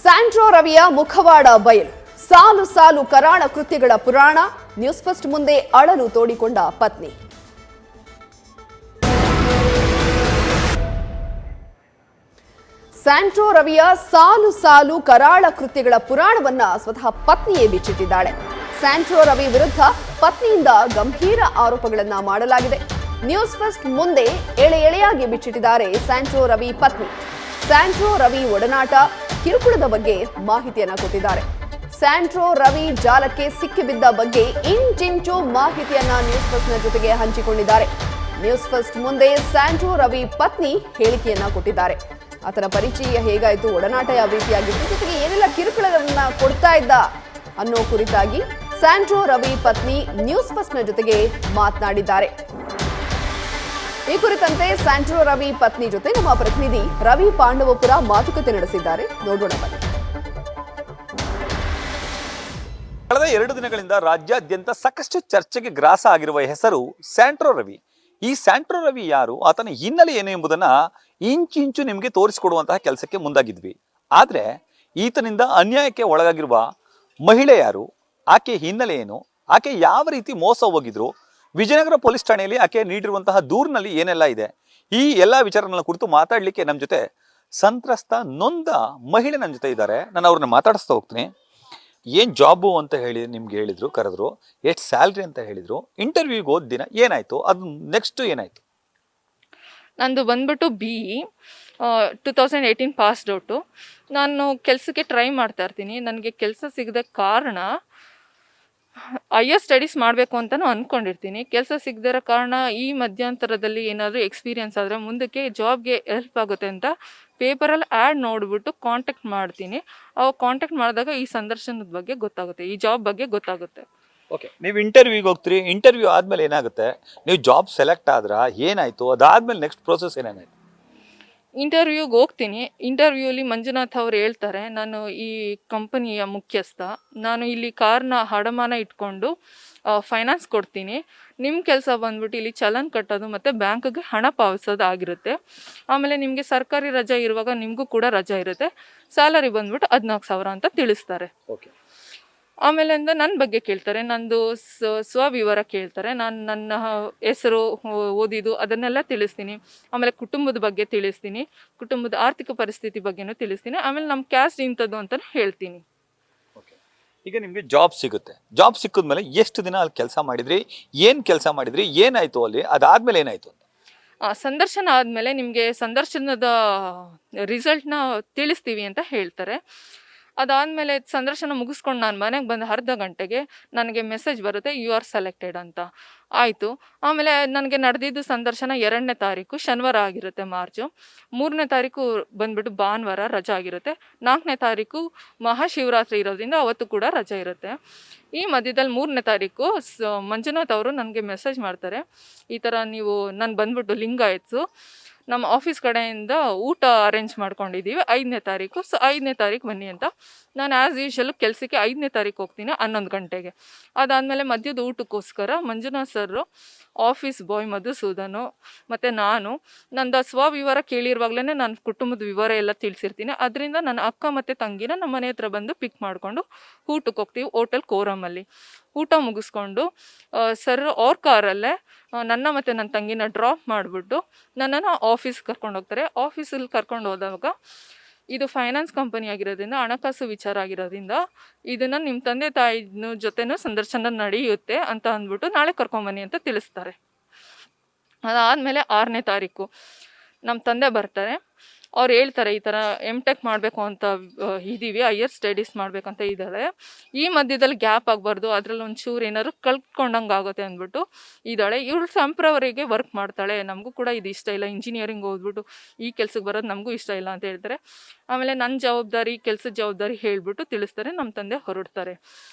Santro ರವಿಯ ಮುಖವಾಡ ಬಯಲು, ಸಾಲು ಸಾಲು ಕರಾಳ ಕೃತ್ಯಗಳ ಪುರಾಣ. ನ್ಯೂಸ್ ಫಸ್ಟ್ ಮುಂದೆ ಅಳಲು ತೋಡಿಕೊಂಡ ಪತ್ನಿ. ಸ್ಯಾಂಟ್ರೋ ರವಿಯ ಸಾಲು ಸಾಲು ಕರಾಳ ಕೃತ್ಯಗಳ ಪುರಾಣವನ್ನ ಸ್ವತಃ ಪತ್ನಿಯೇ ಬಿಚ್ಚಿಟ್ಟಿದ್ದಾಳೆ. ಸ್ಯಾಂಟ್ರೋ ರವಿ ವಿರುದ್ಧ ಪತ್ನಿಯಿಂದ ಗಂಭೀರ ಆರೋಪಗಳನ್ನ ಮಾಡಲಾಗಿದೆ. ನ್ಯೂಸ್ ಫಸ್ಟ್ ಮುಂದೆ ಎಳೆ ಎಳೆಯಾಗಿ ಬಿಚ್ಚಿಟ್ಟಿದ್ದಾರೆ ಸ್ಯಾಂಟ್ರೋ ರವಿ ಪತ್ನಿ. ಸ್ಯಾಂಟ್ರೋ ರವಿ ಒಡನಾಟ, ಕಿರುಕುಳದ ಬಗ್ಗೆ ಮಾಹಿತಿಯನ್ನ ಕೊಟ್ಟಿದ್ದಾರೆ. ಸ್ಯಾಂಟ್ರೋ ರವಿ ಜಾಲಕ್ಕೆ ಸಿಕ್ಕಿಬಿದ್ದ ಬಗ್ಗೆ ಇಂಚಿಂಚು ಮಾಹಿತಿಯನ್ನ ನ್ಯೂಸ್ ಫಸ್ಟ್ ನ ಜೊತೆಗೆ ಹಂಚಿಕೊಂಡಿದ್ದಾರೆ. ನ್ಯೂಸ್ ಫಸ್ಟ್ ಮುಂದೆ ಸ್ಯಾಂಟ್ರೋ ರವಿ ಪತ್ನಿ ಹೇಳಿಕೆಯನ್ನ ಕೊಟ್ಟಿದ್ದಾರೆ. ಆತನ ಪರಿಚಯ ಹೇಗಾಯಿತು, ಒಡನಾಟ ಯಾವ ರೀತಿಯಾಗಿತ್ತು, ಜೊತೆಗೆ ಏನೆಲ್ಲ ಕಿರುಕುಳವನ್ನ ಕೊಡ್ತಾ ಇದ್ದ ಅನ್ನೋ ಕುರಿತಾಗಿ ಸ್ಯಾಂಟ್ರೋ ರವಿ ಪತ್ನಿ ನ್ಯೂಸ್ ಫಸ್ಟ್ ನ ಜೊತೆಗೆ ಮಾತನಾಡಿದ್ದಾರೆ. ಈ ಕುರಿತಂತೆ ಸ್ಯಾಂಟ್ರೋ ರವಿ ಪತ್ನಿ ಜೊತೆ ನಮ್ಮ ಪ್ರತಿನಿಧಿ ರವಿ ಪಾಂಡವಪುರ ಮಾತುಕತೆ ನಡೆಸಿದ್ದಾರೆ. ನೋಡೋಣ ಬನ್ನಿ. ಕಳೆದ 2 ದಿನಗಳಿಂದ ರಾಜ್ಯಾದ್ಯಂತ ಸಾಕಷ್ಟು ಚರ್ಚೆಗೆ ಗ್ರಾಸ ಆಗಿರುವ ಹೆಸರು ಸ್ಯಾಂಟ್ರೋ ರವಿ. ಈ ಸ್ಯಾಂಟ್ರೋ ರವಿ ಯಾರು, ಆತನ ಹಿನ್ನೆಲೆ ಏನು ಎಂಬುದನ್ನ ಇಂಚಿಂಚು ನಿಮಗೆ ತೋರಿಸಿಕೊಡುವಂತಹ ಕೆಲಸಕ್ಕೆ ಮುಂದಾಗಿದ್ವಿ. ಆದ್ರೆ ಈತನಿಂದ ಅನ್ಯಾಯಕ್ಕೆ ಒಳಗಾಗಿರುವ ಮಹಿಳೆ ಯಾರು, ಆಕೆ ಹಿನ್ನೆಲೆ ಏನು, ಆಕೆ ಯಾವ ರೀತಿ ಮೋಸ ಹೋಗಿದ್ರು, ವಿಜಯನಗರ ಪೊಲೀಸ್ ಠಾಣೆಯಲ್ಲಿ ಆಕೆ ನೀಡಿರುವಂತಹ ದೂರಿನಲ್ಲಿ ಏನೆಲ್ಲ ಇದೆ, ಈ ಎಲ್ಲಾ ವಿಚಾರಗಳ ಕುರಿತು ಮಾತಾಡ್ಲಿಕ್ಕೆ ನಮ್ಮ ಜೊತೆ ಸಂತ್ರಸ್ತ ನೊಂದ ಮಹಿಳೆ ನನ್ನ ಜೊತೆ ಇದ್ದಾರೆ. ನಾನು ಅವ್ರನ್ನ ಮಾತಾಡಿಸ್ತಾ ಹೋಗ್ತೀನಿ. ಏನ್ ಜಾಬು ಅಂತ ಹೇಳಿ ನಿಮ್ಗೆ ಹೇಳಿದ್ರು, ಕರೆದ್ರು, ಎಷ್ಟು ಸ್ಯಾಲ್ರಿ ಅಂತ ಹೇಳಿದ್ರು, ಇಂಟರ್ವ್ಯೂಗೆ ಹೋದ ದಿನ ಏನಾಯ್ತು, ಅದು ನೆಕ್ಸ್ಟ್ ಏನಾಯ್ತು? ನಂದು ಬಂದ್ಬಿಟ್ಟು BE 2018 ಪಾಸ್ಡ್ ಔಟು. ನಾನು ಕೆಲಸಕ್ಕೆ ಟ್ರೈ ಮಾಡ್ತಾ ಇರ್ತೀನಿ. ನನಗೆ ಕೆಲಸ ಸಿಗದ ಕಾರಣ ಹೈಯರ್ ಸ್ಟಡೀಸ್ ಮಾಡಬೇಕು ಅಂತಲೂ ಅಂದ್ಕೊಂಡಿರ್ತೀನಿ. ಕೆಲಸ ಸಿಗದಿರೋ ಕಾರಣ ಈ ಮಧ್ಯಂತರದಲ್ಲಿ ಏನಾದರೂ ಎಕ್ಸ್ಪೀರಿಯನ್ಸ್ ಆದರೆ ಮುಂದಕ್ಕೆ ಜಾಬ್ಗೆ ಹೆಲ್ಪ್ ಆಗುತ್ತೆ ಅಂತ ಪೇಪರಲ್ಲಿ ಆ್ಯಡ್ ನೋಡಿಬಿಟ್ಟು ಕಾಂಟ್ಯಾಕ್ಟ್ ಮಾಡ್ತೀನಿ. ಅವಾಗ ಕಾಂಟ್ಯಾಕ್ಟ್ ಮಾಡಿದಾಗ ಈ ಸಂದರ್ಶನದ ಬಗ್ಗೆ ಗೊತ್ತಾಗುತ್ತೆ, ಈ ಜಾಬ್ ಬಗ್ಗೆ ಗೊತ್ತಾಗುತ್ತೆ. ಓಕೆ, ನೀವು ಇಂಟರ್ವ್ಯೂಗೆ ಹೋಗ್ತೀರಿ. ಇಂಟರ್ವ್ಯೂ ಆದ್ಮೇಲೆ ಏನಾಗುತ್ತೆ? ನೀವು ಜಾಬ್ ಸೆಲೆಕ್ಟ್ ಆದ್ರ ಏನಾಯ್ತು? ಅದಾದ್ಮೇಲೆ ನೆಕ್ಸ್ಟ್ ಪ್ರೋಸೆಸ್ ಏನೇನಾಯ್ತು? ಇಂಟರ್ವ್ಯೂಗೆ ಹೋಗ್ತೀನಿ. ಇಂಟರ್ವ್ಯೂಲಿ ಮಂಜುನಾಥ್ ಅವ್ರು ಹೇಳ್ತಾರೆ, ನಾನು ಈ ಕಂಪನಿಯ ಮುಖ್ಯಸ್ಥ, ನಾನು ಇಲ್ಲಿ ಕಾರ್ನ ಅಡಮಾನ ಇಟ್ಕೊಂಡು ಫೈನಾನ್ಸ್ ಕೊಡ್ತೀನಿ. ನಿಮ್ಮ ಕೆಲಸ ಬಂದ್ಬಿಟ್ಟು ಇಲ್ಲಿ ಚಲನ್ ಕಟ್ಟೋದು ಮತ್ತು ಬ್ಯಾಂಕ್ಗೆ ಹಣ ಪಾವತಿಸೋದು ಆಗಿರುತ್ತೆ. ಆಮೇಲೆ ನಿಮಗೆ ಸರ್ಕಾರಿ ರಜೆ ಇರುವಾಗ ನಿಮಗೂ ಕೂಡ ರಜೆ ಇರುತ್ತೆ. ಸ್ಯಾಲರಿ ಬಂದ್ಬಿಟ್ಟು 14,000 ಅಂತ ತಿಳಿಸ್ತಾರೆ. ಓಕೆ, ಆಮೇಲೆ ನನ್ನ ಬಗ್ಗೆ ಕೇಳ್ತಾರೆ, ನಂದು ಸ್ವವಿವರ ಕೇಳ್ತಾರೆ. ನಾನು ನನ್ನ ಹೆಸರು, ಓದಿದ್ದು ಅದನ್ನೆಲ್ಲ ತಿಳಿಸ್ತೀನಿ. ಆಮೇಲೆ ಕುಟುಂಬದ ಬಗ್ಗೆ ತಿಳಿಸ್ತೀನಿ, ಕುಟುಂಬದ ಆರ್ಥಿಕ ಪರಿಸ್ಥಿತಿ ಬಗ್ಗೆನೂ ತಿಳಿಸ್ತೀನಿ. ಆಮೇಲೆ ನಮ್ಮ ಕ್ಯಾಸ್ಟ್ ಇಂಥದ್ದು ಅಂತ ಹೇಳ್ತೀನಿ. ಈಗ ನಿಮ್ಗೆ ಜಾಬ್ ಸಿಗುತ್ತೆ. ಜಾಬ್ ಸಿಕ್ಕಿದ್ಮೇಲೆ ಎಷ್ಟು ದಿನ ಅಲ್ಲಿ ಕೆಲಸ ಮಾಡಿದ್ರಿ, ಏನ್ ಕೆಲಸ ಮಾಡಿದ್ರಿ, ಏನಾಯ್ತು ಅಲ್ಲಿ, ಅದಾದ್ಮೇಲೆ ಏನಾಯ್ತು ಅಂತ? ಸಂದರ್ಶನ ಆದಮೇಲೆ ನಿಮಗೆ ಸಂದರ್ಶನದ ರಿಸಲ್ಟ್ನ ತಿಳಿಸ್ತೀವಿ ಅಂತ ಹೇಳ್ತಾರೆ. ಅದಾದಮೇಲೆ ಸಂದರ್ಶನ ಮುಗಿಸ್ಕೊಂಡು ನಾನು ಮನೆಗೆ ಬಂದ ಅರ್ಧ ಗಂಟೆಗೆ ನನಗೆ ಮೆಸೇಜ್ ಬರುತ್ತೆ, ಯು ಆರ್ ಸೆಲೆಕ್ಟೆಡ್ ಅಂತ. ಆಯಿತು. ಆಮೇಲೆ ನನಗೆ ನಡೆದಿದ್ದು ಸಂದರ್ಶನ 2ನೇ ತಾರೀಕು ಶನಿವಾರ ಆಗಿರುತ್ತೆ, ಮಾರ್ಚು. 3ನೇ ತಾರೀಕು ಬಂದ್ಬಿಟ್ಟು ಭಾನುವಾರ ರಜೆ ಆಗಿರುತ್ತೆ. 4ನೇ ತಾರೀಕು ಮಹಾಶಿವರಾತ್ರಿ ಇರೋದ್ರಿಂದ ಅವತ್ತು ಕೂಡ ರಜೆ ಇರುತ್ತೆ. ಈ ಮಧ್ಯದಲ್ಲಿ 3ನೇ ತಾರೀಕು ಮಂಜುನಾಥ್ ಅವರು ನನಗೆ ಮೆಸೇಜ್ ಮಾಡ್ತಾರೆ, ಈ ಥರ ನೀವು ನಾನು ಬಂದ್ಬಿಟ್ಟು ಲಿಂಗಾಯತ್ಸು, ನಮ್ಮ ಆಫೀಸ್ ಕಡೆಯಿಂದ ಊಟ ಅರೇಂಜ್ ಮಾಡ್ಕೊಂಡಿದ್ದೀವಿ 5ನೇ ತಾರೀಕು. ಸೊ 5ನೇ ತಾರೀಕು ಬನ್ನಿ ಅಂತ. ನಾನು ಆ್ಯಸ್ ಯೂಶಲ್ ಕೆಲಸಕ್ಕೆ 5ನೇ ತಾರೀಕು ಹೋಗ್ತೀನಿ 11 ಗಂಟೆಗೆ. ಅದಾದಮೇಲೆ ಮಧ್ಯದ ಊಟಕ್ಕೋಸ್ಕರ ಮಂಜುನಾಥ್ ಸರ್, ಆಫೀಸ್ ಬಾಯ್ ಮಧುಸೂದನು ಮತ್ತು ನಾನು ನಂದು ಸ್ವವಿವರ ಕೇಳಿರುವಾಗಲೇ ನನ್ನ ಕುಟುಂಬದ ವಿವರ ಎಲ್ಲ ತಿಳಿಸಿರ್ತೀನಿ. ಅದರಿಂದ ನನ್ನ ಅಕ್ಕ ಮತ್ತು ತಂಗಿನ ನಮ್ಮ ಮನೆ ಹತ್ರ ಬಂದು ಪಿಕ್ ಮಾಡಿಕೊಂಡು ಊಟಕ್ಕೆ ಹೋಗ್ತೀವಿ ಹೋಟೆಲ್ ಕೋರಮಲ್ಲಿ. ಊಟ ಮುಗಿಸ್ಕೊಂಡು ಸರ್ ಅವ್ರ ಕಾರಲ್ಲೇ ನನ್ನ ಮತ್ತು ನನ್ನ ತಂಗಿನ ಡ್ರಾಪ್ ಮಾಡಿಬಿಟ್ಟು ನನ್ನನ್ನು ಆಫೀಸ್ಗೆ ಕರ್ಕೊಂಡು ಹೋಗ್ತಾರೆ. ಆಫೀಸಲ್ಲಿ ಕರ್ಕೊಂಡು ಹೋದಾಗ ಇದು ಫೈನಾನ್ಸ್ ಕಂಪನಿ ಆಗಿರೋದ್ರಿಂದ, ಹಣಕಾಸು ವಿಚಾರ ಆಗಿರೋದ್ರಿಂದ ಇದನ್ನು ನಿಮ್ಮ ತಂದೆ ತಾಯಿ ಜೊತೆನೂ ಸಂದರ್ಶನ ನಡೆಯುತ್ತೆ ಅಂತ ಅಂದ್ಬಿಟ್ಟು ನಾಳೆ ಕರ್ಕೊಂಬನ್ನಿ ಅಂತ ತಿಳಿಸ್ತಾರೆ. ಅದಾದಮೇಲೆ 6ನೇ ತಾರೀಕು ನಮ್ಮ ತಂದೆ ಬರ್ತಾರೆ. ಅವ್ರು ಹೇಳ್ತಾರೆ, ಈ ಥರ MTech ಮಾಡಬೇಕು ಅಂತ ಇದ್ದೀವಿ, ಹೈಯರ್ ಸ್ಟಡೀಸ್ ಮಾಡಬೇಕಂತ ಇದ್ದಾಳೆ. ಈ ಮಧ್ಯದಲ್ಲಿ ಗ್ಯಾಪ್ ಆಗಬಾರ್ದು, ಅದರಲ್ಲಿ ಒಂಚೂರು ಏನಾದ್ರು ಕಲ್ತ್ಕೊಂಡಂಗೆ ಆಗುತ್ತೆ ಅಂದ್ಬಿಟ್ಟು ಇದ್ದಾಳೆ. ಇವಳು ಟೆಂಪ್ರವರಿಗೆ ವರ್ಕ್ ಮಾಡ್ತಾಳೆ, ನಮಗೂ ಕೂಡ ಇದು ಇಷ್ಟ ಇಲ್ಲ, ಇಂಜಿನಿಯರಿಂಗ್ ಓದ್ಬಿಟ್ಟು ಈ ಕೆಲ್ಸಕ್ಕೆ ಬರೋದು ನಮಗೂ ಇಷ್ಟ ಇಲ್ಲ ಅಂತ ಹೇಳ್ತಾರೆ. ಆಮೇಲೆ ನನ್ನ ಜವಾಬ್ದಾರಿ, ಕೆಲಸದ ಜವಾಬ್ದಾರಿ ಹೇಳಿಬಿಟ್ಟು ತಿಳಿಸ್ತಾರೆ. ನಮ್ಮ ತಂದೆ ಹೊರಡ್ತಾರೆ.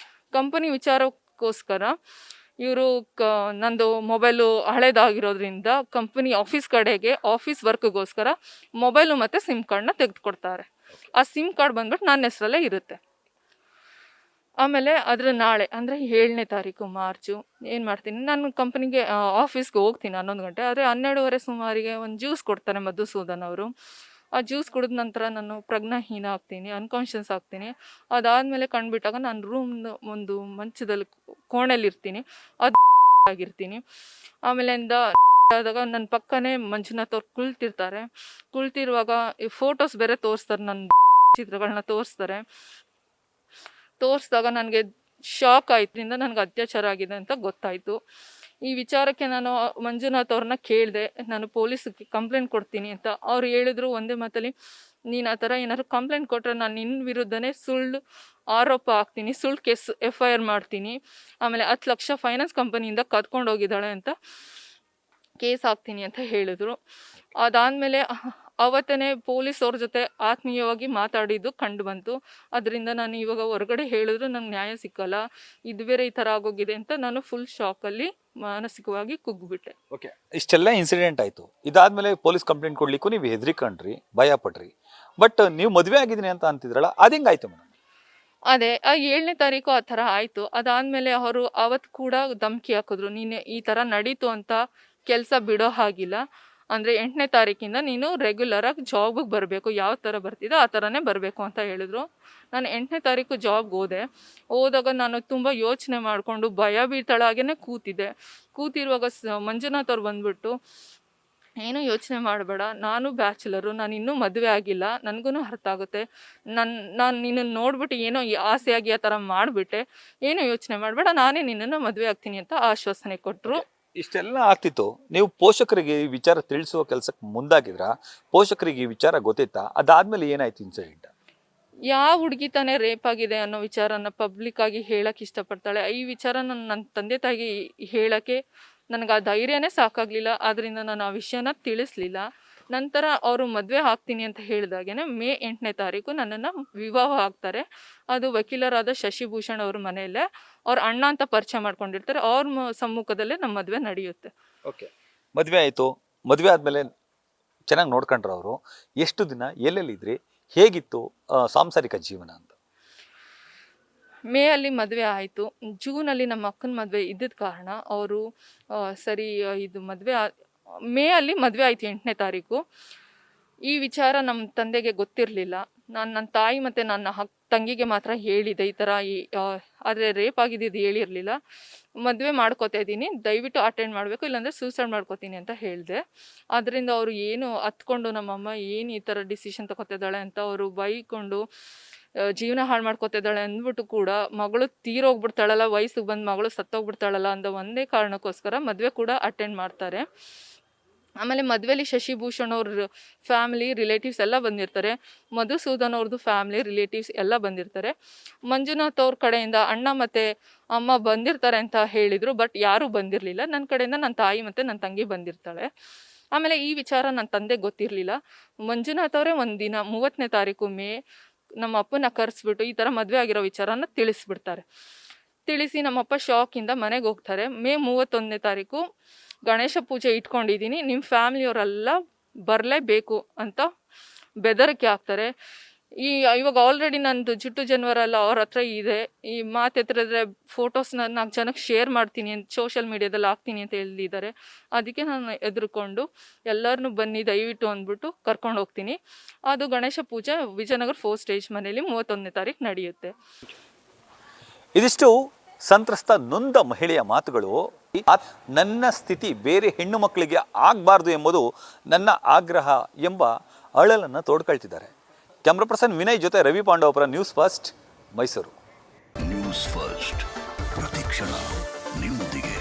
ಕಂಪನಿ ವಿಚಾರಕ್ಕೋಸ್ಕರ ಇವರು ನಂದು ಮೊಬೈಲು ಹಳೇದಾಗಿರೋದ್ರಿಂದ ಕಂಪನಿ ಆಫೀಸ್ ಕಡೆಗೆ ಆಫೀಸ್ ವರ್ಕ್ಗೋಸ್ಕರ ಮೊಬೈಲು ಮತ್ತು ಸಿಮ್ ಕಾರ್ಡ್ನ ತೆಗೆದುಕೊಡ್ತಾರೆ. ಆ ಸಿಮ್ ಕಾರ್ಡ್ ಬಂದ್ಬಿಟ್ಟು ನನ್ನ ಹೆಸರಲ್ಲೇ ಇರುತ್ತೆ. ಆಮೇಲೆ ಅದ್ರ ನಾಳೆ ಅಂದರೆ 7ನೇ ತಾರೀಕು ಮಾರ್ಚು ಏನು ಮಾಡ್ತೀನಿ, ನಾನು ಕಂಪ್ನಿಗೆ ಆಫೀಸ್ಗೆ ಹೋಗ್ತೀನಿ 11 ಗಂಟೆ. ಆದರೆ 12:30 ಸುಮಾರಿಗೆ ಒಂದು ಜ್ಯೂಸ್ ಕೊಡ್ತಾರೆ ಮಧುಸೂದನ್ ಅವರು. ಆ ಜ್ಯೂಸ್ ಕುಡಿದ ನಂತರ ನಾನು ಪ್ರಜ್ಞಾಹೀನ ಆಗ್ತೀನಿ, ಅನ್ಕಾನ್ಷಿಯಸ್ ಆಗ್ತೀನಿ. ಅದಾದಮೇಲೆ ಕಂಡುಬಿಟ್ಟಾಗ ನಾನು ರೂಮ್ನ ಒಂದು ಮಂಚದಲ್ಲಿ ಕೋಣೆಯಲ್ಲಿರ್ತೀನಿ, ಅದು ಆಗಿರ್ತೀನಿ. ಆಮೇಲಿಂದ ಆದಾಗ ನನ್ನ ಪಕ್ಕನೇ ಮಂಜುನಾಥ್ ಅವ್ರು ಕುಳಿತಿರುವಾಗ ಫೋಟೋಸ್ ಬೇರೆ ತೋರಿಸ್ತಾರೆ, ನನ್ನ ಚಿತ್ರಗಳನ್ನ ತೋರಿಸಿದಾಗ ನನಗೆ ಶಾಕ್ ಆಯ್ತು. ನನಗೆ ಅತ್ಯಾಚಾರ ಆಗಿದೆ ಅಂತ ಗೊತ್ತಾಯಿತು. ಈ ವಿಚಾರಕ್ಕೆ ನಾನು ಮಂಜುನಾಥ್ ಅವ್ರನ್ನ ಕೇಳಿದೆ, ನಾನು ಪೊಲೀಸಿಗೆ ಕಂಪ್ಲೇಂಟ್ ಕೊಡ್ತೀನಿ ಅಂತ. ಅವ್ರು ಹೇಳಿದ್ರು ಒಂದೇ ಮಾತಲ್ಲಿ, ನೀನು ಆ ಥರ ಏನಾದ್ರು ಕಂಪ್ಲೇಂಟ್ ಕೊಟ್ಟರೆ ನಾನು ನಿನ್ನ ವಿರುದ್ಧನೇ ಸುಳ್ಳು ಆರೋಪ ಹಾಕ್ತೀನಿ, ಸುಳ್ಳು ಕೇಸ್ FIR ಮಾಡ್ತೀನಿ, ಆಮೇಲೆ 10 ಲಕ್ಷ ಫೈನಾನ್ಸ್ ಕಂಪನಿಯಿಂದ ಕದ್ಕೊಂಡು ಹೋಗಿದ್ದಾಳೆ ಅಂತ ಕೇಸ್ ಹಾಕ್ತೀನಿ ಅಂತ ಹೇಳಿದ್ರು. ಅದಾದಮೇಲೆ ಅವತ್ತೇ ಪೊಲೀಸ್ ಅವ್ರ ಜೊತೆ ಆತ್ಮೀಯವಾಗಿ ಮಾತಾಡಿದ್ದು ಕಂಡು ಬಂತು. ಅದರಿಂದ ನಾನು ಇವಾಗ ಹೊರಗಡೆ ಹೇಳಿದ್ರು ನಂಗೆ ನ್ಯಾಯ ಸಿಕ್ಕಲ್ಲ, ಇದು ಬೇರೆ ಈ ಥರ ಆಗೋಗಿದೆ ಅಂತ ನಾನು ಫುಲ್ ಶಾಕಲ್ಲಿ ಮಾನಸಿಕವಾಗಿ ಕುಗ್ಗಿಬಿಟ್ಟೆ. ಓಕೆ, ಇಷ್ಟೆಲ್ಲ ಇನ್ಸಿಡೆಂಟ್ ಆಯ್ತು. ಇದಾದ್ಮೇಲೆ ಪೊಲೀಸ್ ಕಂಪ್ಲೇಂಟ್ ಕೊಡ್ಲಿಕ್ಕೂ ನೀವು ಹೆದರಿಕೊಂಡ್ರಿ, ಭಯ ಪಟ್ರಿ. ಬಟ್ ನೀವು ಮದುವೆ ಆಗಿದ್ದೀನಿ ಅಂತ ಅಂತಿದ್ರಲ್ಲ, ಅದು ಹೆಂಗಾಯ್ತು ಮೇಡಮ್? ಅದೇ 7ನೇ ತಾರೀಕು ಆ ಥರ ಆಯಿತು. ಅದಾದಮೇಲೆ ಅವರು ಅವತ್ತು ಕೂಡ ಧಮಕಿ ಹಾಕಿದ್ರು, ನೀನು ಈ ಥರ ನಡೀತು ಅಂತ ಕೆಲಸ ಬಿಡೋ ಹಾಗಿಲ್ಲ, ಅಂದರೆ 8ನೇ ತಾರೀಕಿಂದ ನೀನು ರೆಗ್ಯುಲರಾಗಿ ಜಾಬಿಗೆ ಬರಬೇಕು, ಯಾವ ಥರ ಬರ್ತಿದ್ದೋ ಆ ಥರನೇ ಬರಬೇಕು ಅಂತ ಹೇಳಿದ್ರು. ನಾನು 8ನೇ ತಾರೀಕು ಜಾಬ್ಗೆ ಹೋದಾಗ ನಾನು ತುಂಬ ಯೋಚನೆ ಮಾಡಿಕೊಂಡು ಭಯ ಬೀಳ್ತಾಳಾಗೇ ಕೂತಿರುವಾಗ ಮಂಜುನಾಥ್ ಅವ್ರು ಬಂದ್ಬಿಟ್ಟು, ಏನೂ ಯೋಚನೆ ಮಾಡಬೇಡ, ನಾನು ಬ್ಯಾಚುಲರು, ನಾನು ಇನ್ನೂ ಮದುವೆ ಆಗಿಲ್ಲ, ನನಗೂ ಅರ್ಥ ಆಗುತ್ತೆ, ನಾನು ನಿನ್ನನ್ನು ನೋಡ್ಬಿಟ್ಟು ಏನೋ ಆಸೆಯಾಗಿ ಆ ಥರ ಮಾಡಿಬಿಟ್ಟೆ, ಏನೂ ಯೋಚನೆ ಮಾಡಬೇಡ, ನಾನೇ ನಿನ್ನನ್ನು ಮದುವೆ ಆಗ್ತೀನಿ ಅಂತ ಆಶ್ವಾಸನೆ ಕೊಟ್ಟರು. ಇಷ್ಟೆಲ್ಲ ಆಗ್ತಿತ್ತು, ನೀವು ಪೋಷಕರಿಗೆ ಈ ವಿಚಾರ ತಿಳಿಸುವ ಕೆಲಸಕ್ಕೆ ಮುಂದಾಗಿದ್ರ? ಪೋಷಕರಿಗೆ ಈ ವಿಚಾರ ಗೊತ್ತಿತ್ತಾ? ಅದಾದ್ಮೇಲೆ ಏನಾಯ್ತು ಇನ್ಸಿಡೆಂಟ್? ಯಾವ ಹುಡುಗಿ ತಾನೇ ರೇಪ್ ಆಗಿದೆ ಅನ್ನೋ ವಿಚಾರನ ಪಬ್ಲಿಕ್ ಆಗಿ ಹೇಳಕ್ಕೆ ಇಷ್ಟಪಡ್ತಾಳೆ? ಈ ವಿಚಾರ ನನ್ನ ತಂದೆ ತಾಯಿಗೆ ಹೇಳಕ್ಕೆ ನನಗೆ ಆ ಧೈರ್ಯನೇ ಸಾಕಾಗಲಿಲ್ಲ. ಆದ್ದರಿಂದ ನಾನು ಆ ವಿಷಯನ ತಿಳಿಸ್ಲಿಲ್ಲ. ನಂತರ ಅವರು ಮದುವೆ ಆಗ್ತೀನಿ ಅಂತ ಹೇಳಿದಾಗೇನೆ ಮೇ 8ನೇ ತಾರೀಕು ನನ್ನನ್ನು ವಿವಾಹ ಆಗ್ತಾರೆ. ಅದು ವಕೀಲರಾದ ಶಶಿಭೂಷಣ್ ಅವ್ರ ಮನೆಯಲ್ಲೇ ಅವ್ರ ಅಣ್ಣ ಅಂತ ಪರಿಚಯ ಮಾಡ್ಕೊಂಡಿರ್ತಾರೆ, ಅವ್ರ ಸಮ್ಮುಖದಲ್ಲೇ ನಮ್ಮ ಮದುವೆ ನಡೆಯುತ್ತೆ. ಓಕೆ, ಮದುವೆ ಆಯಿತು. ಮದುವೆ ಆದಮೇಲೆ ಚೆನ್ನಾಗಿ ನೋಡ್ಕೊಂಡ್ರು ಅವರು. ಎಷ್ಟು ದಿನ ಎಲ್ಲೆಲ್ಲಿದ್ರಿ? ಹೇಗಿತ್ತು ಸಾಂಸಾರಿಕ ಜೀವನ ಅಂತ? ಮೇ ಅಲ್ಲಿ ಮದುವೆ ಆಯಿತು. ಜೂನಲ್ಲಿ ನಮ್ಮ ಅಕ್ಕನ ಮದುವೆ ಇದ್ದಿದ್ದ ಕಾರಣ ಅವರು ಸರಿ ಇದು ಮದುವೆ ಮೇ ಅಲ್ಲಿ ಮದುವೆ ಆಯಿತು 8ನೇ ತಾರೀಕು. ಈ ವಿಚಾರ ನಮ್ಮ ತಂದೆಗೆ ಗೊತ್ತಿರಲಿಲ್ಲ. ನಾನು ನನ್ನ ತಾಯಿ ಮತ್ತು ನನ್ನ ತಂಗಿಗೆ ಮಾತ್ರ ಹೇಳಿದೆ ಈ ಥರ, ಆದರೆ ರೇಪ್ ಆಗಿದ್ದು ಹೇಳಿರಲಿಲ್ಲ. ಮದುವೆ ಮಾಡ್ಕೋತಾ ಇದ್ದೀನಿ, ದಯವಿಟ್ಟು ಅಟೆಂಡ್ ಮಾಡಬೇಕು, ಇಲ್ಲಾಂದರೆ ಸೂಸೈಡ್ ಮಾಡ್ಕೋತೀನಿ ಅಂತ ಹೇಳಿದೆ. ಅದರಿಂದ ಅವರು ಏನು ಹತ್ಕೊಂಡು ನಮ್ಮಮ್ಮ ಏನು ಈ ಥರ ಡಿಸಿಷನ್ ತಗೋತಿದ್ದಾಳೆ ಅಂತ ಅವರು ಬೈಕೊಂಡು ಜೀವನ ಹಾಳು ಮಾಡ್ಕೋತಿದ್ದಾಳೆ ಅಂದ್ಬಿಟ್ಟು ಕೂಡ ಮಗಳು ತೀರೋಗ್ಬಿಡ್ತಾಳಲ್ಲ, ವಯಸ್ಸಿಗೆ ಬಂದು ಮಗಳು ಸತ್ತೋಗ್ಬಿಡ್ತಾಳಲ್ಲ ಅಂದ ಒಂದೇ ಕಾರಣಕ್ಕೋಸ್ಕರ ಮದುವೆ ಕೂಡ ಅಟೆಂಡ್ ಮಾಡ್ತಾರೆ. ಆಮೇಲೆ ಮದುವೆಲಿ ಶಶಿಭೂಷಣ್ ಅವ್ರ ಫ್ಯಾಮಿಲಿ ರಿಲೇಟಿವ್ಸ್ ಎಲ್ಲ ಬಂದಿರ್ತಾರೆ, ಮಧುಸೂದನ್ ಅವ್ರದ್ದು ಫ್ಯಾಮಿಲಿ ರಿಲೇಟಿವ್ಸ್ ಎಲ್ಲ ಬಂದಿರ್ತಾರೆ. ಮಂಜುನಾಥ್ ಅವ್ರ ಕಡೆಯಿಂದ ಅಣ್ಣ ಮತ್ತು ಅಮ್ಮ ಬಂದಿರ್ತಾರೆ ಅಂತ ಹೇಳಿದರು, ಬಟ್ ಯಾರೂ ಬಂದಿರಲಿಲ್ಲ. ನನ್ನ ಕಡೆಯಿಂದ ನನ್ನ ತಾಯಿ ಮತ್ತು ನನ್ನ ತಂಗಿ ಬಂದಿರ್ತಾಳೆ. ಆಮೇಲೆ ಈ ವಿಚಾರ ನನ್ನ ತಂದೆಗೆ ಗೊತ್ತಿರಲಿಲ್ಲ. ಮಂಜುನಾಥ್ ಅವರೇ ಒಂದಿನ 30ನೇ ತಾರೀಕು ಮೇ ನಮ್ಮ ಅಪ್ಪನ ಕರೆಸ್ಬಿಟ್ಟು ಈ ಥರ ಮದುವೆ ಆಗಿರೋ ವಿಚಾರನ ತಿಳಿಸ್ಬಿಡ್ತಾರೆ. ತಿಳಿಸಿ ನಮ್ಮಪ್ಪ ಶಾಕಿಂದ ಮನೆಗೆ ಹೋಗ್ತಾರೆ. ಮೇ 31ನೇ ತಾರೀಕು ಗಣೇಶ ಪೂಜೆ ಇಟ್ಕೊಂಡಿದ್ದೀನಿ, ನಿಮ್ಮ ಫ್ಯಾಮಿಲಿಯವರೆಲ್ಲ ಬರಲೇಬೇಕು ಅಂತ ಬೆದರಿಕೆ ಹಾಕ್ತಾರೆ. ಇವಾಗ ಆಲ್ರೆಡಿ ನಂದು ಜುಟ್ಟು ಜನವರ ಎಲ್ಲ ಅವ್ರ ಹತ್ರ ಇದೆ. ಈ ಮಾತು ಎತ್ತಿದ್ರೆ ಫೋಟೋಸ್ನ 4 ಜನಕ್ಕೆ ಶೇರ್ ಮಾಡ್ತೀನಿ ಅಂತ ಸೋಷಿಯಲ್ ಮೀಡಿಯಾದಲ್ಲಿ ಹಾಕ್ತೀನಿ ಅಂತ ಹೇಳಿದ್ದಾರೆ. ಅದಕ್ಕೆ ನಾನು ಎದುರುಕೊಂಡು ಎಲ್ಲರನ್ನೂ ಬನ್ನಿ ದಯವಿಟ್ಟು ಅಂದ್ಬಿಟ್ಟು ಕರ್ಕೊಂಡು ಹೋಗ್ತೀನಿ. ಅದು ಗಣೇಶ ಪೂಜೆ ವಿಜಯನಗರ 4 ಸ್ಟೇಜ್ ಮನೆಯಲ್ಲಿ 31ನೇ ತಾರೀಕು ನಡೆಯುತ್ತೆ. ಇದಿಷ್ಟು ಸಂತ್ರಸ್ತ ನೊಂದ ಮಹಿಳೆಯ ಮಾತುಗಳು. ನನ್ನ ಸ್ಥಿತಿ ಬೇರೆ ಹೆಣ್ಣು ಮಕ್ಕಳಿಗೆ ಆಗಬಾರ್ದು ಎಂಬುದು ನನ್ನ ಆಗ್ರಹ ಎಂಬ ಅಳಲನ್ನು ತೋಡ್ಕೊಳ್ತಿದ್ದಾರೆ. ಕ್ಯಾಮ್ರಾ ಪರ್ಸನ್ ವಿನಯ್ ಜೊತೆ Ravi Pandavapura, news first, Mysuru. News first ಪ್ರತಿಕ್ಷಣ ನಿಮ್ಮೊಂದಿಗೆ.